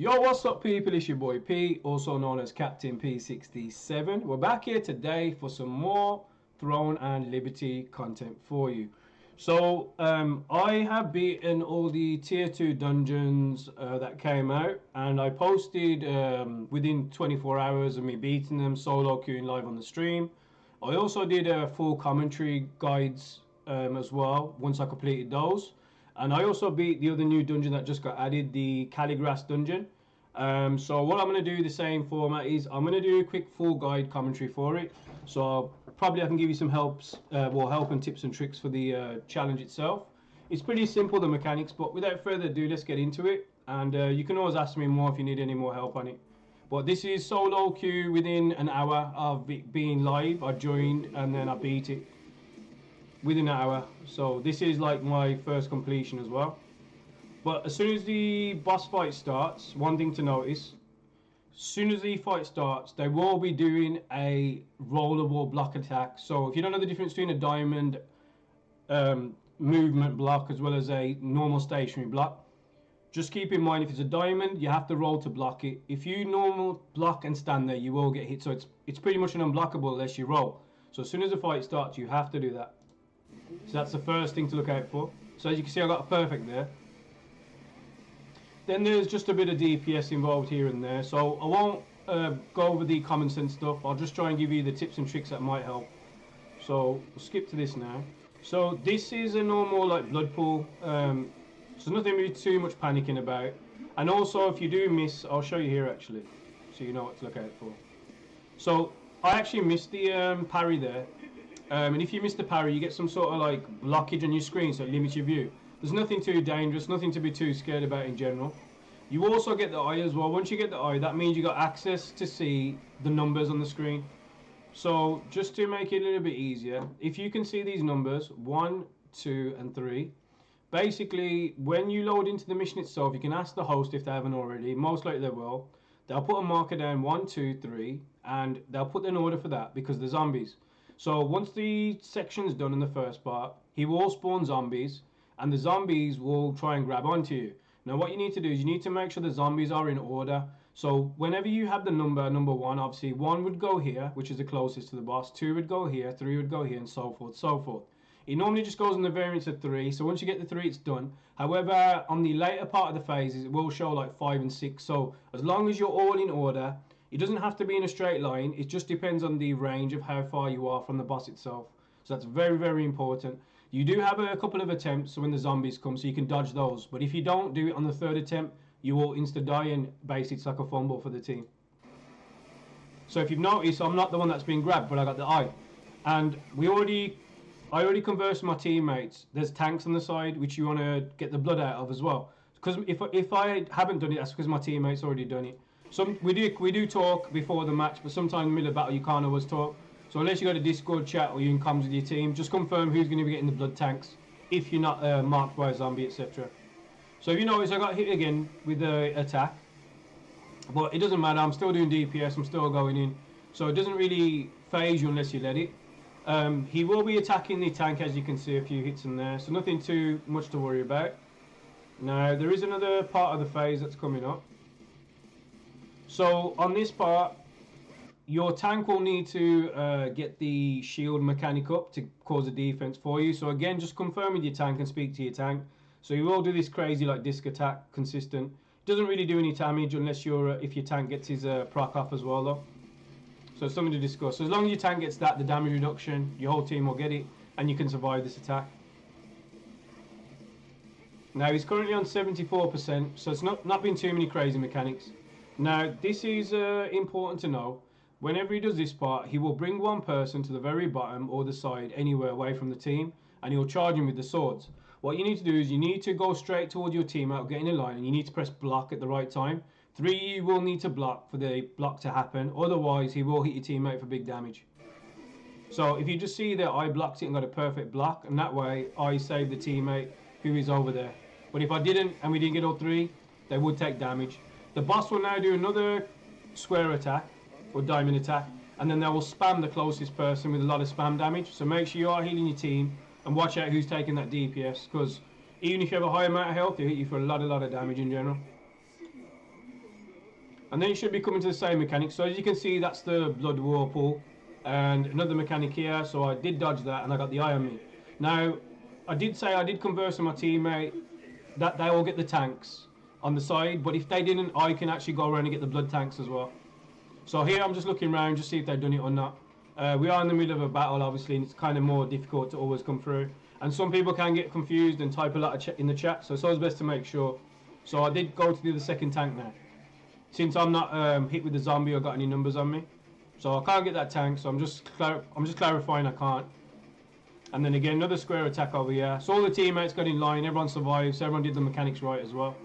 Yo, what's up people, it's your boy P, also known as Captain P67. We're back here today for some more Throne and Liberty content for you. So I have beaten all the tier 2 dungeons that came out, and I posted within 24 hours of me beating them, solo queuing live on the stream. I also did full commentary guides as well once I completed those. And I also beat the other new dungeon that just got added, the Kaligras dungeon. So what I'm going to do, the same format, is I'm going to do a quick full guide commentary for it. So probably I can give you some help and tips and tricks for the challenge itself. It's pretty simple, the mechanics, but without further ado, let's get into it. And you can always ask me more if you need any more help on it. But this is solo queue within an hour of it being live. I joined and then I beat it within an hour. So this is like my first completion as well. But as soon as the boss fight starts, one thing to notice, as soon as the fight starts, they will be doing a rollable block attack. So if you don't know the difference between a diamond movement block as well as a normal stationary block, just keep in mind if it's a diamond, you have to roll to block it. If you normal block and stand there, you will get hit. So it's pretty much an unblockable unless you roll. So as soon as the fight starts, you have to do that. So that's the first thing to look out for. So as you can see, I got a perfect there. Then there's just a bit of DPS involved here and there. So I won't go over the common sense stuff. I'll just try and give you the tips and tricks that might help. So we'll skip to this now. So this is a normal like blood pool. So nothing really too much panicking about. And also if you do miss, I'll show you here actually, so you know what to look out for. So I actually missed the parry there. And if you miss the parry, you get some sort of like blockage on your screen, so it limits your view. There's nothing too dangerous, nothing to be too scared about in general. You also get the eye as well. Once you get the eye, that means you got access to see the numbers on the screen. So just to make it a little bit easier, if you can see these numbers 1, 2 and 3, basically when you load into the mission itself, you can ask the host if they haven't already. Most likely they will. They'll put a marker down 1, 2, 3, and they'll put an order for that because they're zombies. So once the section's done in the first part, he will spawn zombies, and the zombies will try and grab onto you. Now what you need to do is you need to make sure the zombies are in order. So whenever you have the number 1, obviously 1 would go here, which is the closest to the boss, 2 would go here, 3 would go here, and so forth, so forth. It normally just goes in the variance of 3, so once you get the 3 it's done. However, on the later part of the phases it will show like 5 and 6, so as long as you're all in order, it doesn't have to be in a straight line, it just depends on the range of how far you are from the boss itself. So that's very, very important. You do have a couple of attempts when the zombies come, so you can dodge those. But if you don't do it on the 3rd attempt, you will insta-die, and basically it's like a fumble for the team. So if you've noticed, I'm not the one that's been grabbed, but I got the eye. And I already conversed with my teammates. There's tanks on the side, which you want to get the blood out of as well. Because if I haven't done it, that's because my teammates already done it. We do talk before the match, but sometimes in the middle of battle you can't always talk. So unless you got a Discord chat or you're in comms with your team, just confirm who's going to be getting the blood tanks if you're not marked by a zombie, etc. So if you notice, I got hit again with the attack, but it doesn't matter. I'm still doing DPS. I'm still going in, so it doesn't really phase you unless you let it. He will be attacking the tank, as you can see, a few hits in there, so nothing too much to worry about. Now there is another part of the phase that's coming up. So on this part, your tank will need to get the shield mechanic up to cause a defense for you. So again, just confirm with your tank and speak to your tank. So you will do this crazy like disc attack, consistent. It doesn't really do any damage unless if your tank gets his proc off as well though. So it's something to discuss. So as long as your tank gets that, the damage reduction, your whole team will get it, and you can survive this attack. Now he's currently on 74%, so it's not been too many crazy mechanics. Now this is important to know. Whenever he does this part, he will bring one person to the very bottom or the side, anywhere away from the team, and he'll charge him with the swords. What you need to do is you need to go straight toward your teammate, get in a line, and you need to press block at the right time. 3, you will need to block for the block to happen, otherwise he will hit your teammate for big damage. So if you just see that I blocked it and got a perfect block, and that way I saved the teammate who is over there. But if I didn't, and we didn't get all 3, they would take damage. The boss will now do another square attack, or diamond attack, and then they will spam the closest person with a lot of spam damage. So make sure you are healing your team and watch out who's taking that DPS, because even if you have a high amount of health, they hit you for a lot of damage in general. And then you should be coming to the same mechanic. So as you can see, that's the blood whirlpool. And another mechanic here, so I did dodge that and I got the eye on me. Now, I did say I did converse with my teammate that they all get the tanks on the side, but if they didn't, I can actually go around and get the blood tanks as well. So here I'm just looking around, just see if they've done it or not. We are in the middle of a battle, obviously, and it's kind of more difficult to always come through. And some people can get confused and type a lot of in the chat, so it's always best to make sure. So I did go to the second tank now. Since I'm not hit with the zombie or got any numbers on me. So I can't get that tank, so I'm just clarifying I can't. And then again, another square attack over here. So all the teammates got in line, everyone survived, so everyone did the mechanics right as well.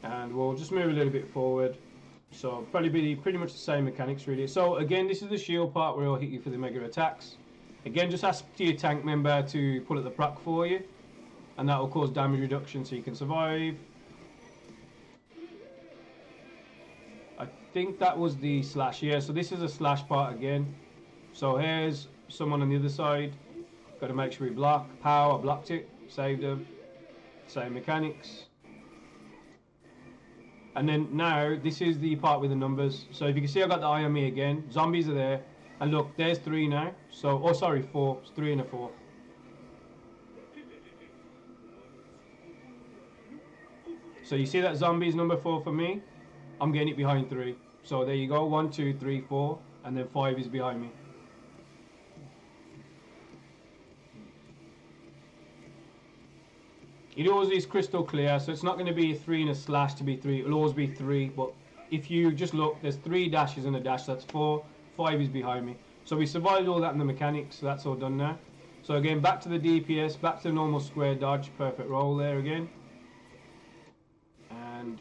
And we'll just move a little bit forward. So probably be pretty much the same mechanics really. So again, this is the shield part where it'll hit you for the mega attacks. Again, just ask your tank member to pull at the proc for you. And that will cause damage reduction so you can survive. I think that was the slash, yeah, so this is a slash part again. So here's someone on the other side. Got to make sure we block. Pow, I blocked it, saved them. Same mechanics. And then now, this is the part with the numbers. So if you can see, I got the eye on me again. Zombies are there. And look, there's 3 now. So, oh sorry, 4. It's 3 and a 4. So you see that zombies number 4 for me? I'm getting it behind 3. So there you go, 1, 2, 3, 4, and then 5 is behind me. It always is crystal clear, so it's not going to be a 3 and a slash to be 3. It'll always be 3, but if you just look, there's 3 dashes and a dash, that's 4. 5 is behind me. So we survived all that in the mechanics, so that's all done now. So again, back to the DPS, back to the normal square dodge, perfect roll there again. And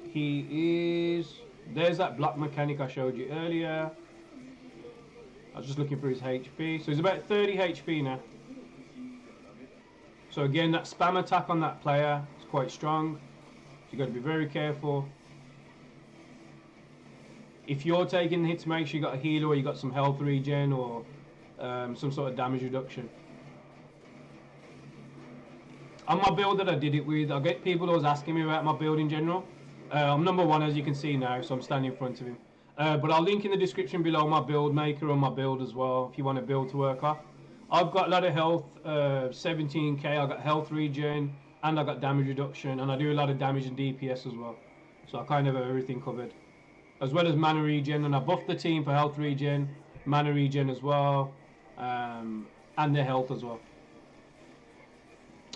he is... There's that block mechanic I showed you earlier. I was just looking for his HP. So he's about 30 HP now. So again, that spam attack on that player is quite strong. So you've got to be very careful. If you're taking hits, make sure you got a healer or you got some health regen or some sort of damage reduction. On my build that I did it with, I get people always asking me about my build in general. I'm number 1 as you can see now, so I'm standing in front of him. But I'll link in the description below my build maker and my build as well, if you want a build to work off. I've got a lot of health, 17k, I've got health regen, and I've got damage reduction, and I do a lot of damage and DPS as well. So I kind of have everything covered. As well as mana regen, and I buffed the team for health regen, mana regen as well, and their health as well.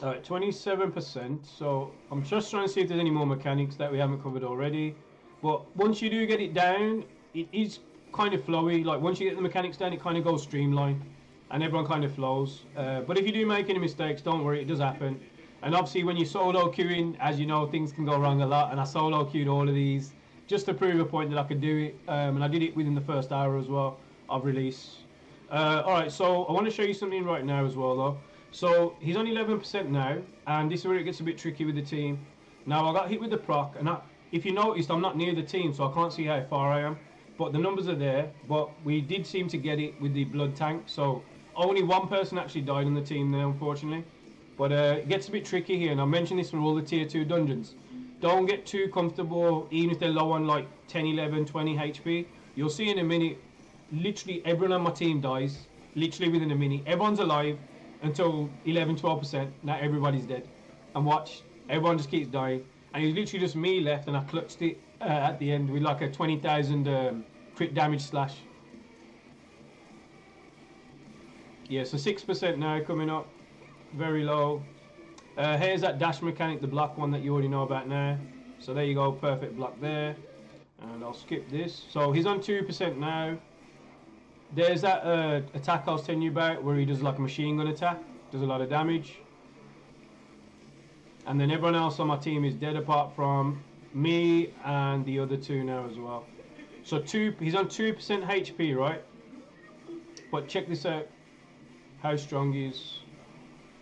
Alright, 27%, so I'm just trying to see if there's any more mechanics that we haven't covered already. But once you do get it down, it is kind of flowy. Like once you get the mechanics down, it kind of goes streamlined and everyone kind of flows. But if you do make any mistakes, don't worry, it does happen. And obviously when you solo queuing, as you know, things can go wrong a lot, and I solo queued all of these just to prove a point that I could do it, and I did it within the first hour as well of release. Alright, so I want to show you something right now as well though. So he's on 11% now, and this is where it gets a bit tricky with the team. Now I got hit with the proc, and if you noticed, I'm not near the team, so I can't see how far I am. But the numbers are there, but we did seem to get it with the blood tank, so only 1 person actually died on the team there, unfortunately. But it gets a bit tricky here, and I mentioned this for all the tier 2 dungeons. Don't get too comfortable, even if they're low on like 10, 11, 20 HP. You'll see in a minute, literally everyone on my team dies, literally within a minute. Everyone's alive until 11, 12%. Now everybody's dead. And watch, everyone just keeps dying. And it's literally just me left, and I clutched it at the end with like a 20,000 crit damage slash. Yeah, so 6% now coming up, very low. Here's that dash mechanic, the block one that you already know about now. So there you go, perfect block there. And I'll skip this. So he's on 2% now. There's that attack I was telling you about, where he does like a machine gun attack, does a lot of damage. And then everyone else on my team is dead apart from me and the other 2 now as well. So he's on 2% HP, right? But check this out, how strong he is.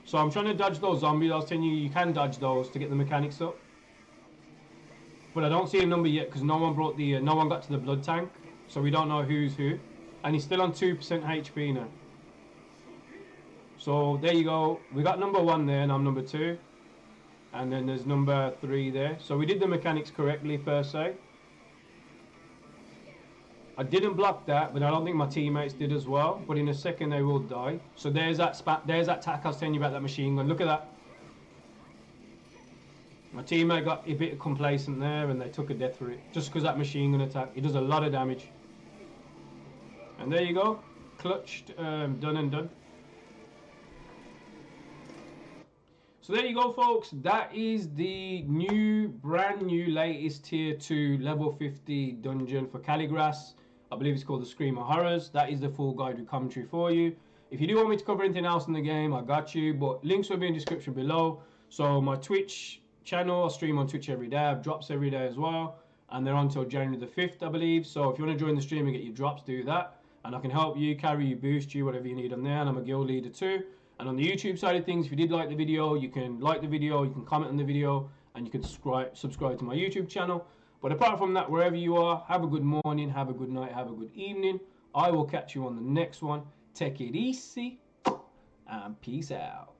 So I'm trying to dodge those zombies. I was telling you, you can dodge those to get the mechanics up. But I don't see a number yet because no one brought the, no one got to the blood tank. So we don't know who's who. And he's still on 2% HP now. So there you go. We got number 1 there, and I'm number 2. And then there's number 3 there. So we did the mechanics correctly per se. I didn't block that, but I don't think my teammates did as well. But in a second they will die. So there's that tack I was telling you about, that machine gun. Look at that. My teammate got a bit complacent there and they took a death for it. Just because that machine gun attack, it does a lot of damage. And there you go. Clutched, done and done. So there you go, folks. That is the brand new latest tier 2 level 50 dungeon for Kaligras. I believe it's called the Screamer Horrors. That is the full guide with commentary for you. If you do want me to cover anything else in the game, I got you. But links will be in the description below. So my Twitch channel, I stream on Twitch every day. I have drops every day as well. And they're on until January the 5th, I believe. So if you want to join the stream and get your drops, do that. And I can help you, carry you, boost you, whatever you need on there. And I'm a guild leader too. And on the YouTube side of things, if you did like the video, you can like the video, you can comment on the video, and you can subscribe to my YouTube channel. But apart from that, wherever you are, have a good morning, have a good night, have a good evening. I will catch you on the next one. Take it easy, and peace out.